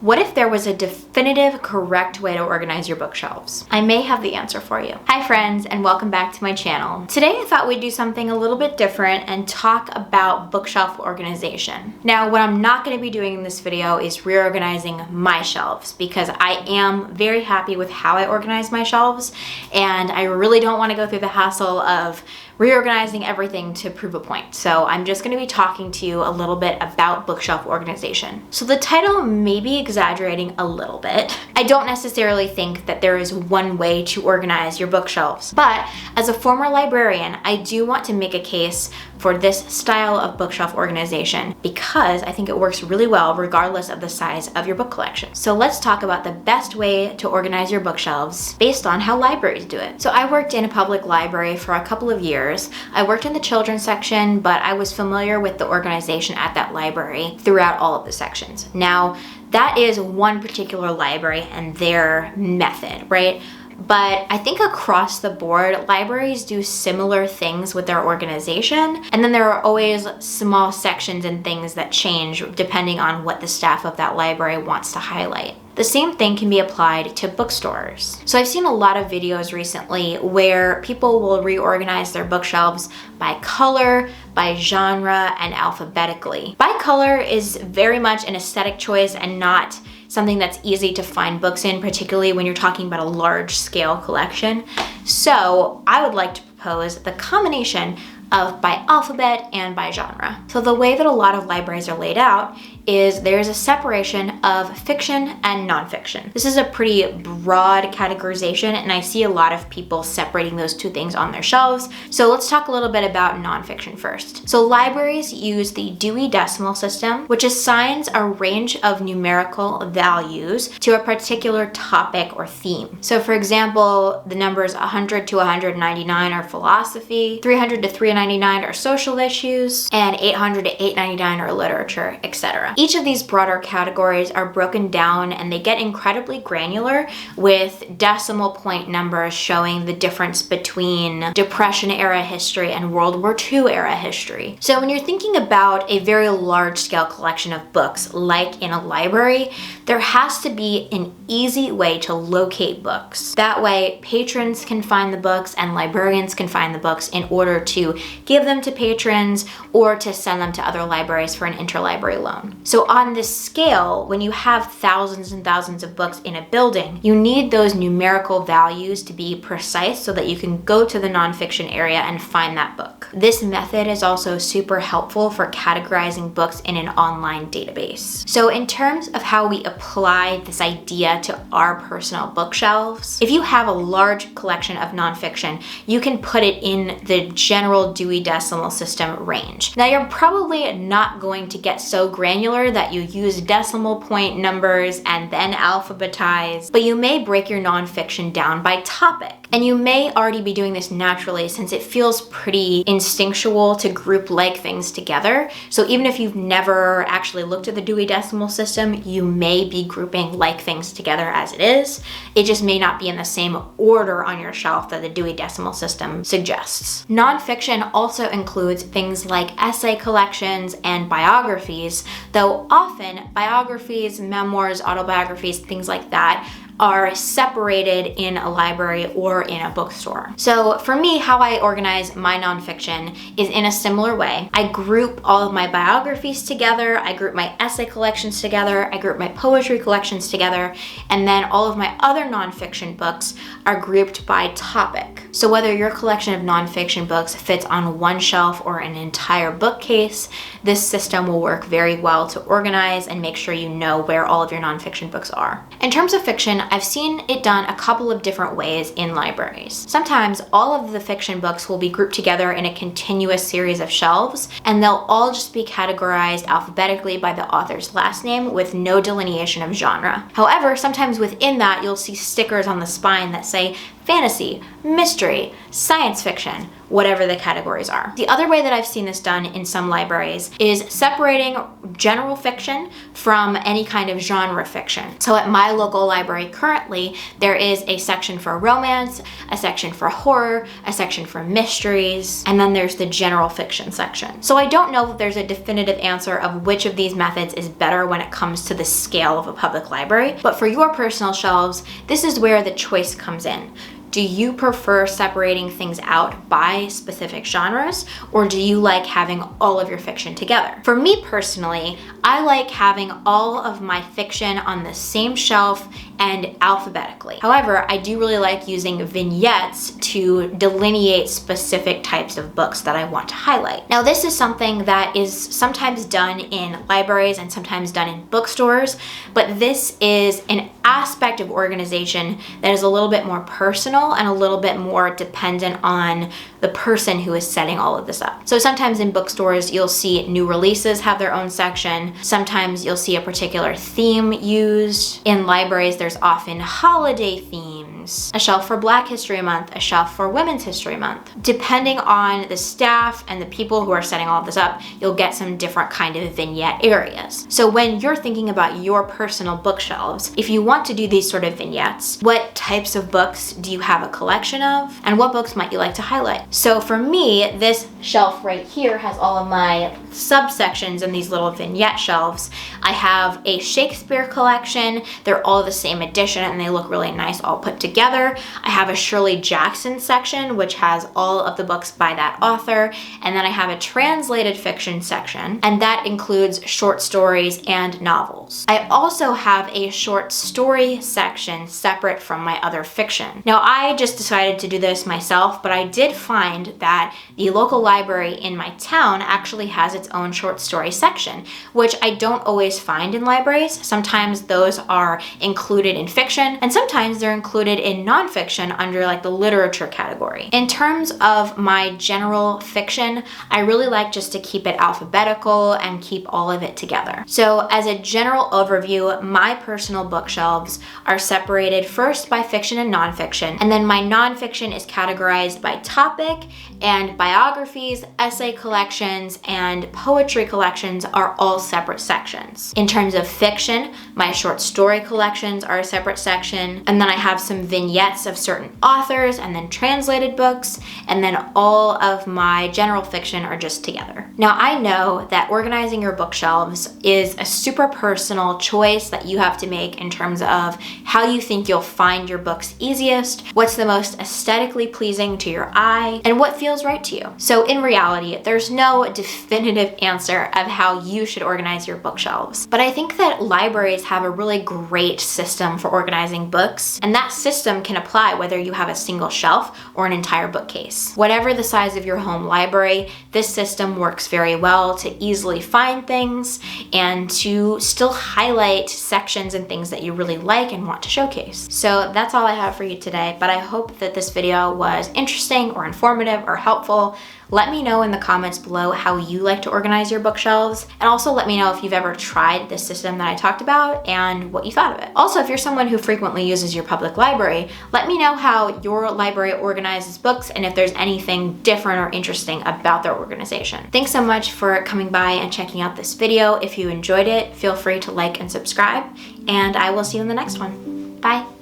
What if there was a definitive, correct way to organize your bookshelves? I may have the answer for you. Hi friends, and welcome back to my channel. Today I thought we'd do something a little bit different and talk about bookshelf organization. Now, what I'm not going to be doing in this video is reorganizing my shelves because I am very happy with how I organize my shelves, and I really don't want to go through the hassle of reorganizing everything to prove a point. So I'm just going to be talking to you a little bit about bookshelf organization. So the title may be exaggerating a little bit. I don't necessarily think that there is one way to organize your bookshelves, but as a former librarian, I do want to make a case for this style of bookshelf organization because I think it works really well regardless of the size of your book collection. So let's talk about the best way to organize your bookshelves based on how libraries do it. So I worked in a public library for a couple of years. I worked in the children's section, but I was familiar with the organization at that library throughout all of the sections. Now, that is one particular library and their method, right? But I think across the board, libraries do similar things with their organization. And then there are always small sections and things that change depending on what the staff of that library wants to highlight. The same thing can be applied to bookstores. So I've seen a lot of videos recently where people will reorganize their bookshelves by color, by genre, and alphabetically. By color is very much an aesthetic choice and not something that's easy to find books in, particularly when you're talking about a large scale collection. So I would like to propose the combination of by alphabet and by genre. So the way that a lot of libraries are laid out is there's a separation of fiction and nonfiction. This is a pretty broad categorization, and I see a lot of people separating those two things on their shelves. So let's talk a little bit about nonfiction first. So libraries use the Dewey Decimal System, which assigns a range of numerical values to a particular topic or theme. So for example, the numbers 100 to 199 are philosophy, 300 to 399 are social issues, and 800 to 899 are literature, etc. Each of these broader categories are broken down and they get incredibly granular with decimal point numbers showing the difference between Depression era history and World War II era history. So when you're thinking about a very large scale collection of books, like in a library, there has to be an easy way to locate books. That way, patrons can find the books and librarians can find the books in order to give them to patrons or to send them to other libraries for an interlibrary loan. So on this scale, when you have thousands and thousands of books in a building, you need those numerical values to be precise so that you can go to the nonfiction area and find that book. This method is also super helpful for categorizing books in an online database. So in terms of how we apply this idea to our personal bookshelves, if you have a large collection of nonfiction, you can put it in the general Dewey Decimal System range. Now, you're probably not going to get so granular that you use decimal point numbers and then alphabetize, but you may break your nonfiction down by topic. And you may already be doing this naturally since it feels pretty instinctual to group like things together. So even if you've never actually looked at the Dewey Decimal System, you may be grouping like things together as it is. It just may not be in the same order on your shelf that the Dewey Decimal System suggests. Nonfiction also includes things like essay collections and biographies, though often biographies, memoirs, autobiographies, things like that are separated in a library or in a bookstore. So for me, how I organize my nonfiction is in a similar way. I group all of my biographies together, I group my essay collections together, I group my poetry collections together, and then all of my other nonfiction books are grouped by topic. So whether your collection of nonfiction books fits on one shelf or an entire bookcase, this system will work very well to organize and make sure you know where all of your nonfiction books are. In terms of fiction, I've seen it done a couple of different ways in libraries. Sometimes all of the fiction books will be grouped together in a continuous series of shelves, and they'll all just be categorized alphabetically by the author's last name with no delineation of genre. However, sometimes within that, you'll see stickers on the spine that say fantasy, mystery, science fiction, whatever the categories are. The other way that I've seen this done in some libraries is separating general fiction from any kind of genre fiction. So at my local library currently, there is a section for romance, a section for horror, a section for mysteries, and then there's the general fiction section. So I don't know if there's a definitive answer of which of these methods is better when it comes to the scale of a public library, but for your personal shelves, this is where the choice comes in. Do you prefer separating things out by specific genres, or do you like having all of your fiction together? For me personally, I like having all of my fiction on the same shelf and alphabetically. However, I do really like using vignettes to delineate specific types of books that I want to highlight. Now, this is something that is sometimes done in libraries and sometimes done in bookstores, but this is an aspect of organization that is a little bit more personal and a little bit more dependent on the person who is setting all of this up. So sometimes in bookstores, you'll see new releases have their own section. Sometimes you'll see a particular theme used. In libraries, there's often holiday themes, a shelf for Black History Month, a shelf for Women's History Month. Depending on the staff and the people who are setting all of this up, you'll get some different kind of vignette areas. So when you're thinking about your personal bookshelves, if you want to do these sort of vignettes, what types of books do you have a collection of? And what books might you like to highlight? So for me, this shelf right here has all of my subsections in these little vignette shelves. I have a Shakespeare collection. They're all the same edition and they look really nice all put together. I have a Shirley Jackson section, which has all of the books by that author. And then I have a translated fiction section, and that includes short stories and novels. I also have a short story section separate from my other fiction. Now, I just decided to do this myself, but I did find that the local library in my town actually has its own short story section, which I don't always find in libraries. Sometimes those are included in fiction, and sometimes they're included in nonfiction under like the literature category. In terms of my general fiction, I really like just to keep it alphabetical and keep all of it together. So as a general overview, my personal bookshelves are separated first by fiction and nonfiction, and then my nonfiction is categorized by topic, and biographies, essay collections, and poetry collections are all separate sections. In terms of fiction, my short story collections are a separate section, and then I have some vignettes of certain authors and then translated books, and then all of my general fiction are just together. Now, I know that organizing your bookshelves is a super personal choice that you have to make in terms of how you think you'll find your books easiest, what's the most aesthetically pleasing to your eye, and what feels right to you. So in reality, there's no definitive answer of how you should organize your bookshelves. But I think that libraries have a really great system for organizing books, and that system can apply whether you have a single shelf or an entire bookcase. Whatever the size of your home library, this system works very well to easily find things and to still highlight sections and things that you really like and want to showcase. So that's all I have for you today, but I hope that this video was interesting or informative or helpful. Let me know in the comments below how you like to organize your bookshelves, and also let me know if you've ever tried this system that I talked about and what you thought of it. Also, if you're someone who frequently uses your public library, let me know how your library organizes books and if there's anything different or interesting about their organization. Thanks so much for coming by and checking out this video. If you enjoyed it, feel free to like and subscribe, and I will see you in the next one. Bye.